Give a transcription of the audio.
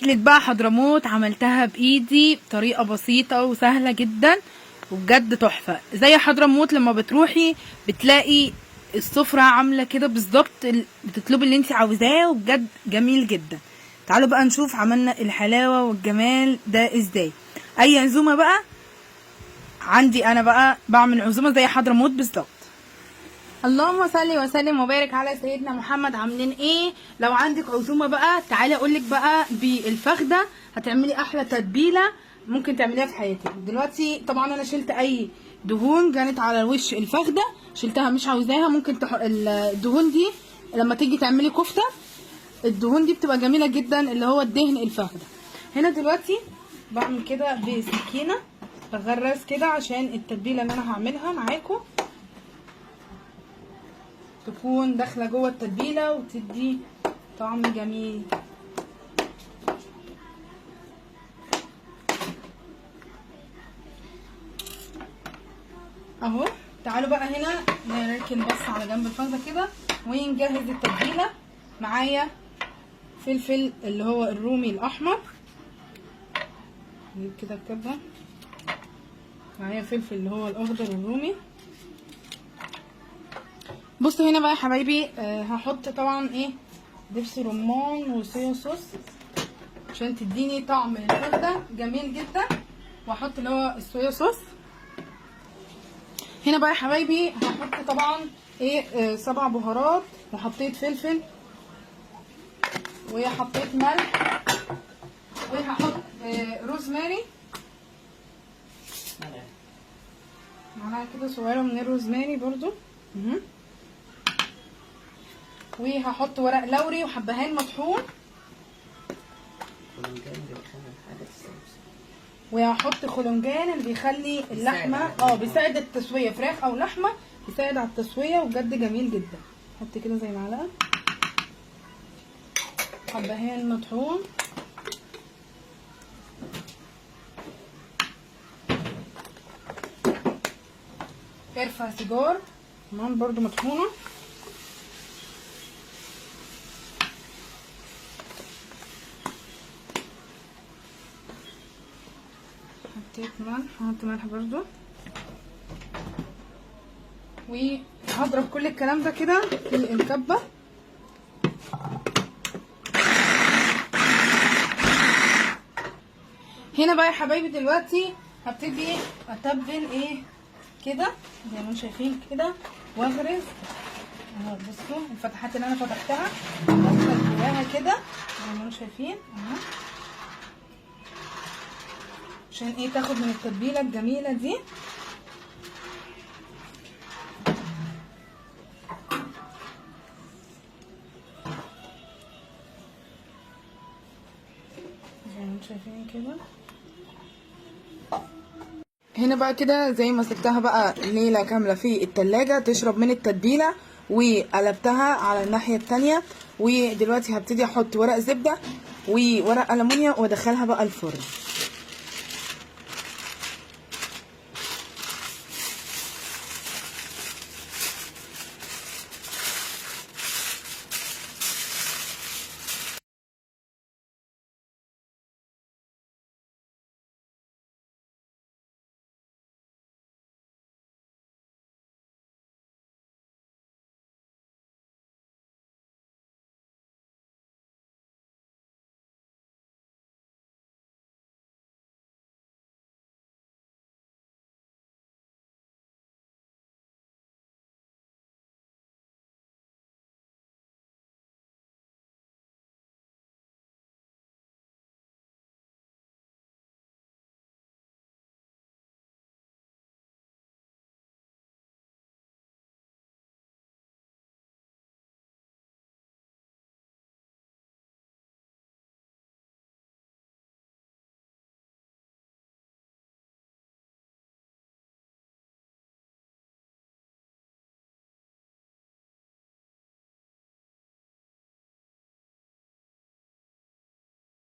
اكلة بقى حضرموت عملتها بايدي بطريقة بسيطة وسهلة جدا وبجد تحفة. زي حضرموت لما بتروحي بتلاقي السفرة عاملة كده بالظبط، بتطلبي اللي انت عاوزاه وبجد جميل جدا. تعالوا بقى نشوف عملنا الحلاوة والجمال ده ازاي. اي عزومة بقى عندي انا بقى بعمل عزومة زي حضرموت بالظبط. اللهم صل وسلم وبارك على سيدنا محمد. عاملين ايه؟ لو عندك عزومه بقى تعالي اقولك بقى بالفخده هتعملي احلى تتبيله ممكن تعمليها في حياتك. دلوقتي طبعا انا شلت اي دهون كانت على وش الفخده، شلتها مش عاوزاها. ممكن الدهون دي لما تيجي تعملي كفته الدهون دي بتبقى جميله جدا، اللي هو الدهن الفخده. هنا دلوقتي بعمل كده بسكينه بغرز كده عشان التتبيله اللي انا هعملها معاكم تكون داخله جوه التتبيله وتدي طعم جميل. اهو تعالوا بقى هنا نركن بس على جنب الفخده كده ونجهز التتبيله. معايا فلفل اللي هو الرومي الاحمر، نجيب كده الكبه. معايا فلفل اللي هو الاخضر الرومي. بصوا هنا بقى يا حبايبي هحط طبعا ايه دبس رمان وصويا صوص عشان تديني طعم الفخده جميل جدا، واحط اللي هو الصويا صوص. هنا بقى يا حبايبي هحط طبعا ايه 7 بهارات، وحطيت فلفل وحطيت ملح، وهحط روزماري معلقه كده صغيره من الروزماري برضو. وهحط ورق لوري وحبهان مطحون، وهحط خلنجان اللي بيخلي اللحمه بيساعد التسويه، فراخ او لحمه بيساعد على التسويه وبجد جميل جدا. احط كده زي معلقه حبهان مطحون، قرفه سيجار كمان برضو مطحونه، حطيت ملح، هحط ملح برضو. وهضرب كل الكلام ده كده في الكبه. هنا بقى يا حبايبي دلوقتي هبتدي اتبل ايه كده زي ما انتم شايفين كده، واغرز اهو. بصوا الفتحات اللي انا فتحتها ادخل جواها كده زي ما انتم شايفين اهو، عشان ايه تاخد من التتبيله الجميله دي. زي ما انتم شايفين كده. هنا بقى كده زي ما سبتها بقى ليله كامله في التلاجة تشرب من التتبيله، وقلبتها على الناحيه التانية. ودلوقتي هبتدي احط ورق زبده وورق ألمونيا وادخلها بقى الفرن.